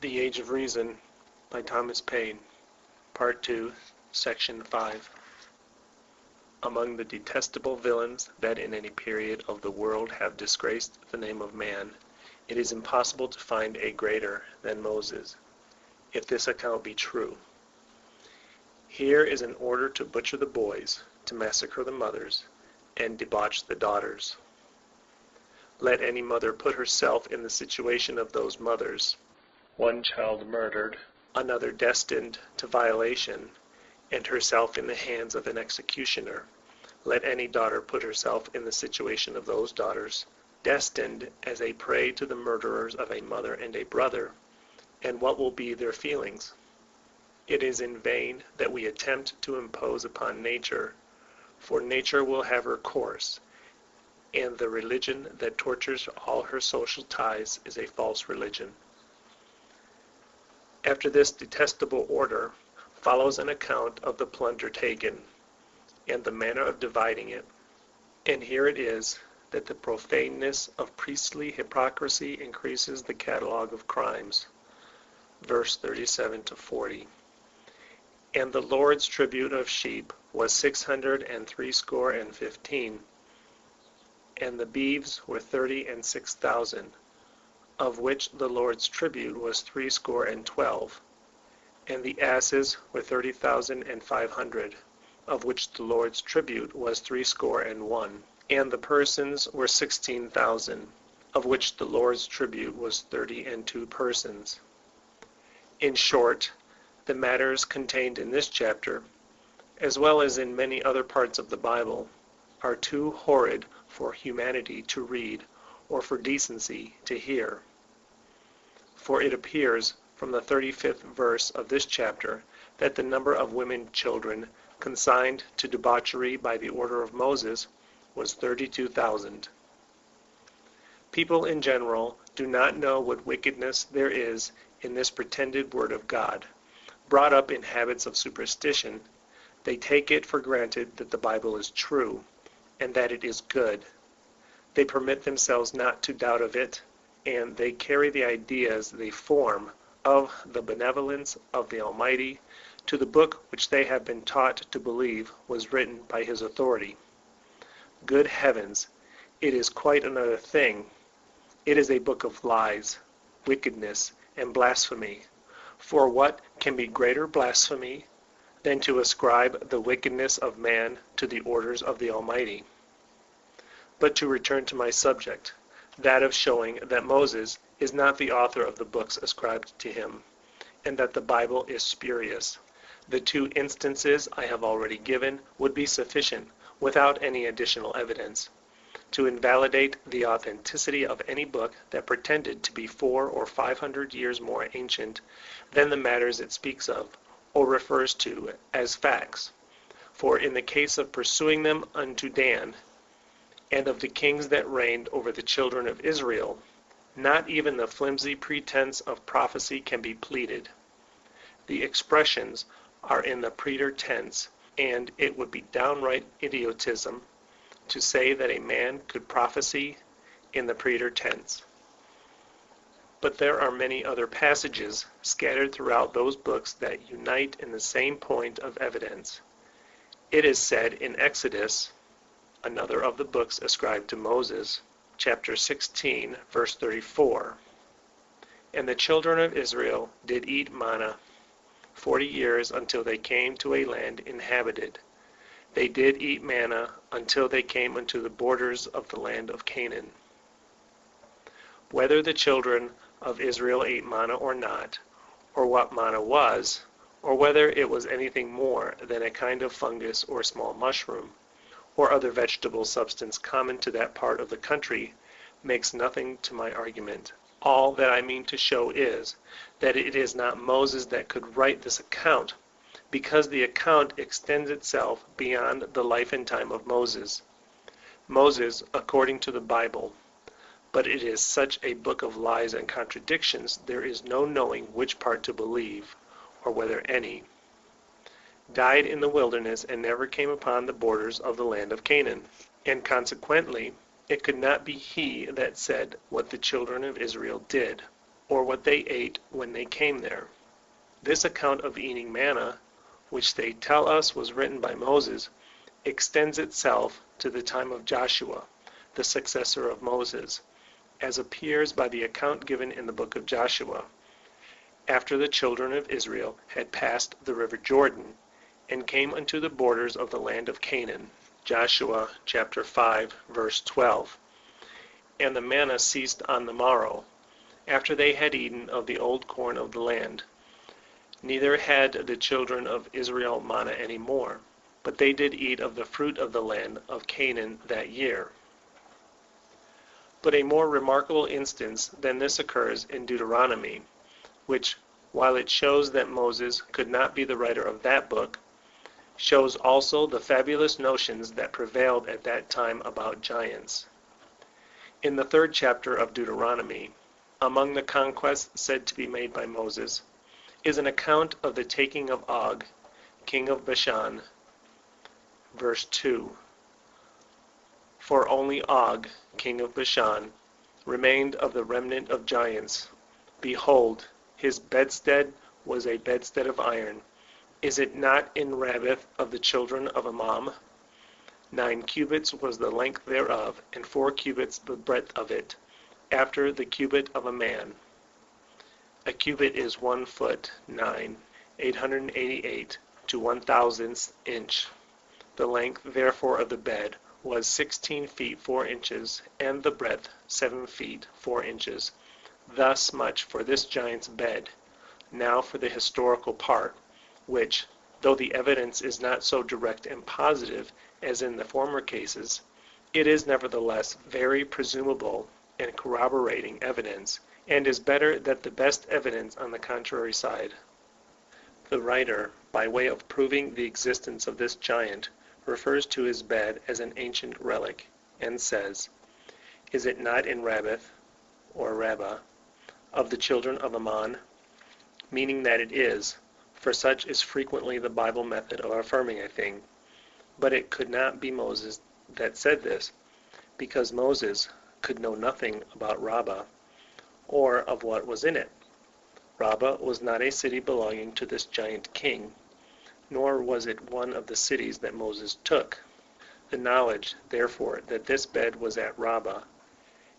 The Age of Reason by Thomas Paine, Part 2, Section 5. Among the detestable villains that in any period of the world have disgraced the name of man, it is impossible to find a greater than Moses, if this account be true. Here is an order to butcher the boys, to massacre the mothers, and debauch the daughters. Let any mother put herself in the situation of those mothers, one child murdered, another destined to violation, and herself in the hands of an executioner. Let any daughter put herself in the situation of those daughters, destined as a prey to the murderers of a mother and a brother, and what will be their feelings? It is in vain that we attempt to impose upon nature, for nature will have her course, and the religion that tortures all her social ties is a false religion. After this detestable order follows an account of the plunder taken, and the manner of dividing it. And here it is that the profaneness of priestly hypocrisy increases the catalogue of crimes. Verse 37 to 40. And the Lord's tribute of sheep was 615, and the beeves were 36,000, of which the Lord's tribute was 312, and the asses were 30,500, of which the Lord's tribute was 301, and the persons were 16,000, of which the Lord's tribute was 32 persons. In short, the matters contained in this chapter, as well as in many other parts of the Bible, are too horrid for humanity to read or for decency to hear. For it appears from the 35th verse of this chapter that the number of women children consigned to debauchery by the order of Moses was 32,000. People in general do not know what wickedness there is in this pretended word of God. Brought up in habits of superstition, they take it for granted that the Bible is true and that it is good. They permit themselves not to doubt of it, and they carry the ideas they form of the benevolence of the Almighty to the book which they have been taught to believe was written by His authority. Good heavens, it is quite another thing. It is a book of lies, wickedness, and blasphemy. For what can be greater blasphemy than to ascribe the wickedness of man to the orders of the Almighty? But to return to my subject, that of showing that Moses is not the author of the books ascribed to him, and that the Bible is spurious. The two instances I have already given would be sufficient, without any additional evidence, to invalidate the authenticity of any book that pretended to be 400 or 500 years more ancient than the matters it speaks of, or refers to as facts. For in the case of pursuing them unto Dan, and of the kings that reigned over the children of Israel, not even the flimsy pretense of prophecy can be pleaded. The expressions are in the preter tense, and it would be downright idiotism to say that a man could prophesy in the preter tense. But there are many other passages scattered throughout those books that unite in the same point of evidence. It is said in Exodus, another of the books ascribed to Moses, chapter 16, verse 34, and the children of Israel did eat manna 40 years until they came to a land inhabited. They did eat manna until they came unto the borders of the land of Canaan. Whether the children of Israel ate manna or not, or what manna was, or whether it was anything more than a kind of fungus or small mushroom, or other vegetable substance common to that part of the country, makes nothing to my argument. All that I mean to show is that it is not Moses that could write this account, because the account extends itself beyond the life and time of Moses. Moses, according to the Bible, but it is such a book of lies and contradictions, there is no knowing which part to believe, or whether any. Died in the wilderness and never came upon the borders of the land of Canaan, and consequently it could not be he that said what the children of Israel did. or what they ate when they came there. This account of eating manna, which they tell us was written by Moses, extends itself to the time of Joshua, the successor of Moses, as appears by the account given in the book of Joshua, after the children of Israel had passed the river Jordan, and came unto the borders of the land of Canaan. Joshua chapter 5, verse 12. And the manna ceased on the morrow, after they had eaten of the old corn of the land. Neither had the children of Israel manna any more, but they did eat of the fruit of the land of Canaan that year. But a more remarkable instance than this occurs in Deuteronomy, which, while it shows that Moses could not be the writer of that book, shows also the fabulous notions that prevailed at that time about giants. In the 3rd chapter of Deuteronomy, among the conquests said to be made by Moses, is an account of the taking of Og, king of Bashan. Verse 2. For only Og, king of Bashan, remained of the remnant of giants. Behold, his bedstead was a bedstead of iron. Is it not in Rabbath of the children of Ammon? 9 cubits was the length thereof, and 4 cubits the breadth of it, after the cubit of a man. A cubit is 1 foot 9, 888 to 1,000th inch. The length therefore of the bed was 16 feet 4 inches, and the breadth 7 feet 4 inches. Thus much for this giant's bed. Now for the historical part, which, though the evidence is not so direct and positive as in the former cases, it is nevertheless very presumable and corroborating evidence, and is better than the best evidence on the contrary side. The writer, by way of proving the existence of this giant, refers to his bed as an ancient relic, and says, is it not in Rabbath, or Rabbah, of the children of Ammon? Meaning that it is, for such is frequently the Bible method of affirming a thing. But it could not be Moses that said this, because Moses could know nothing about Rabbah, or of what was in it. Rabbah was not a city belonging to this giant king, nor was it one of the cities that Moses took. The knowledge, therefore, that this bed was at Rabbah,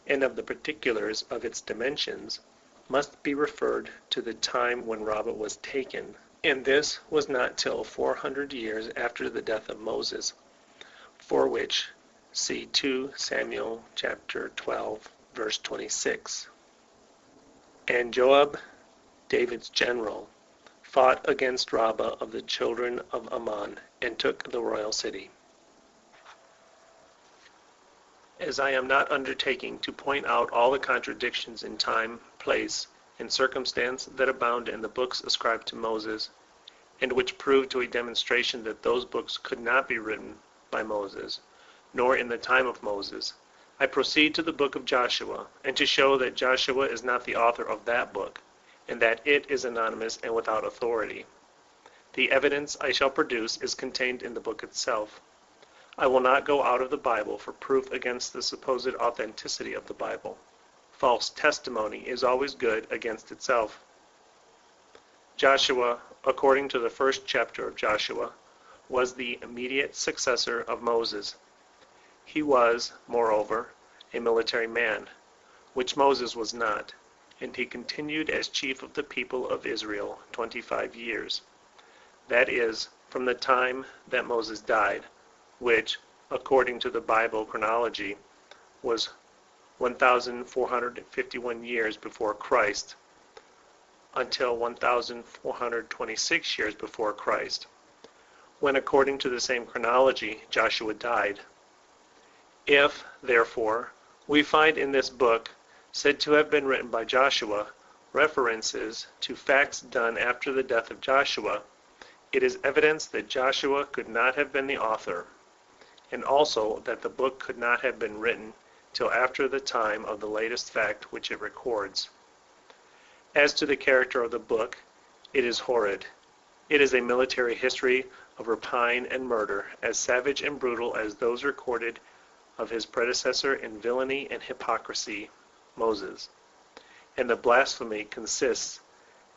and of the particulars of its dimensions, must be referred to the time when Rabbah was taken, and this was not till 400 years after the death of Moses, for which see 2 Samuel chapter 12, verse 26. And Joab, David's general, fought against Rabbah of the children of Ammon, and took the royal city. As I am not undertaking to point out all the contradictions in time, place, and circumstance that abound in the books ascribed to Moses, and which prove to a demonstration that those books could not be written by Moses, nor in the time of Moses, I proceed to the book of Joshua, and to show that Joshua is not the author of that book, and that it is anonymous and without authority. The evidence I shall produce is contained in the book itself. I will not go out of the Bible for proof against the supposed authenticity of the Bible. False testimony is always good against itself. Joshua, according to the 1st chapter of Joshua, was the immediate successor of Moses. He was, moreover, a military man, which Moses was not, and he continued as chief of the people of Israel 25 years. That is, from the time that Moses died, which, according to the Bible chronology, was 1,451 years before Christ, until 1,426 years before Christ, when, according to the same chronology, Joshua died. If, therefore, we find in this book, said to have been written by Joshua, references to facts done after the death of Joshua, it is evidence that Joshua could not have been the author, and also that the book could not have been written till after the time of the latest fact which it records. As to the character of the book, it is horrid. It is a military history of rapine and murder, as savage and brutal as those recorded of his predecessor in villainy and hypocrisy, Moses. and the blasphemy consists,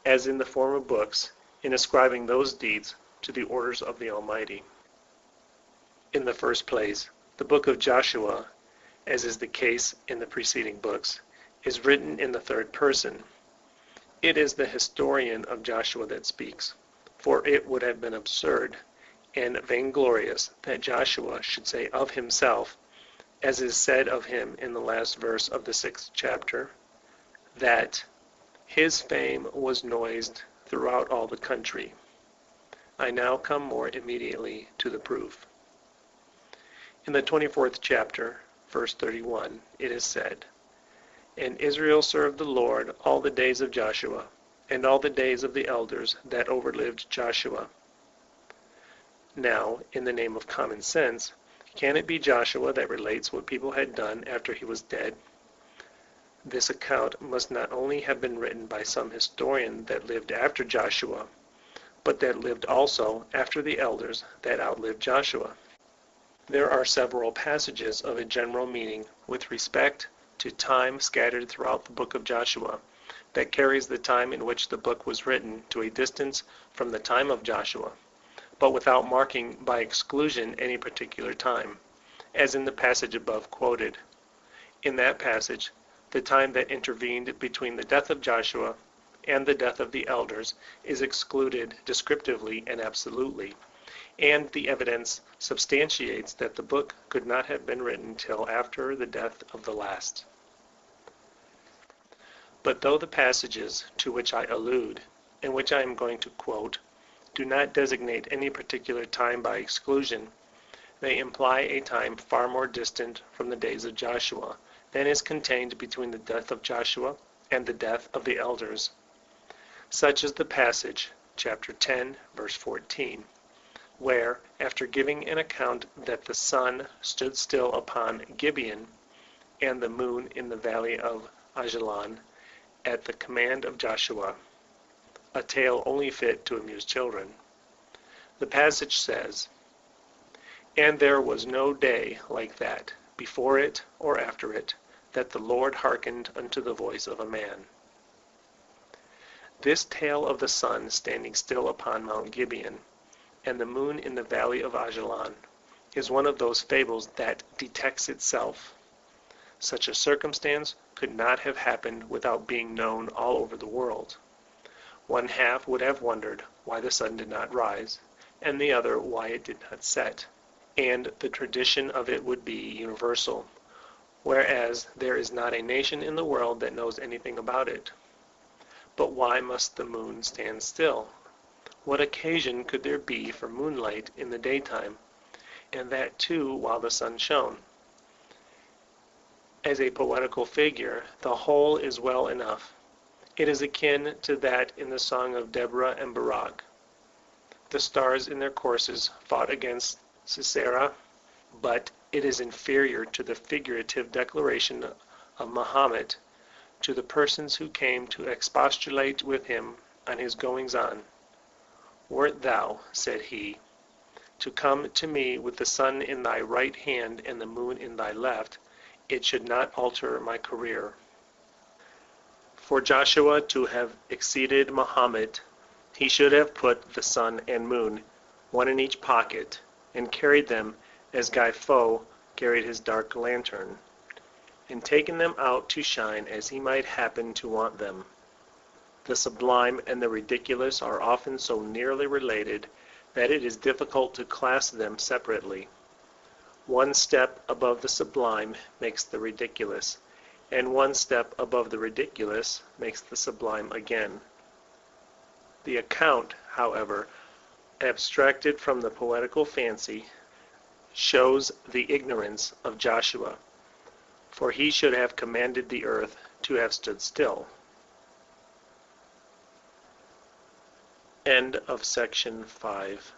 as in the former books, in ascribing those deeds to the orders of the Almighty. In the first place, the book of Joshua, as is the case in the preceding books, is written in the third person. It is the historian of Joshua that speaks, for it would have been absurd and vainglorious that Joshua should say of himself, as is said of him in the last verse of the 6th chapter, that his fame was noised throughout all the country. I now come more immediately to the proof. In the 24th chapter, verse 31, it is said, And Israel served the Lord all the days of Joshua, and all the days of the elders that overlived Joshua. Now, in the name of common sense, can it be Joshua that relates what people had done after he was dead? This account must not only have been written by some historian that lived after Joshua, but that lived also after the elders that outlived Joshua. There are several passages of a general meaning with respect to time scattered throughout the book of Joshua that carries the time in which the book was written to a distance from the time of Joshua, but without marking by exclusion any particular time, as in the passage above quoted. In that passage, the time that intervened between the death of Joshua and the death of the elders is excluded descriptively and absolutely, and the evidence substantiates that the book could not have been written till after the death of the last. But though the passages to which I allude, and which I am going to quote, do not designate any particular time by exclusion, they imply a time far more distant from the days of Joshua than is contained between the death of Joshua and the death of the elders. Such is the passage, chapter 10, verse 14, where, after giving an account that the sun stood still upon Gibeon, and the moon in the valley of Ajalon, at the command of Joshua, a tale only fit to amuse children, the passage says, And there was no day like that, before it or after it, that the Lord hearkened unto the voice of a man. This tale of the sun standing still upon Mount Gibeon, and the moon in the valley of Ajalon, is one of those fables that detects itself. Such a circumstance could not have happened without being known all over the world. One half would have wondered why the sun did not rise, and the other why it did not set, and the tradition of it would be universal, whereas there is not a nation in the world that knows anything about it. But why must the moon stand still? What occasion could there be for moonlight in the daytime, and that too while the sun shone? As a poetical figure, the whole is well enough. It is akin to that in the song of Deborah and Barak. The stars in their courses fought against Sisera, but it is inferior to the figurative declaration of Muhammad to the persons who came to expostulate with him on his goings-on. Wert thou, said he, to come to me with the sun in thy right hand and the moon in thy left, it should not alter my career. For Joshua to have exceeded Muhammad, he should have put the sun and moon, one in each pocket, and carried them as Guy Faux carried his dark lantern, and taken them out to shine as he might happen to want them. The sublime and the ridiculous are often so nearly related that it is difficult to class them separately. One step above the sublime makes the ridiculous, and one step above the ridiculous makes the sublime again. The account, however, abstracted from the poetical fancy, shows the ignorance of Joshua, for he should have commanded the earth to have stood still. End of section 5.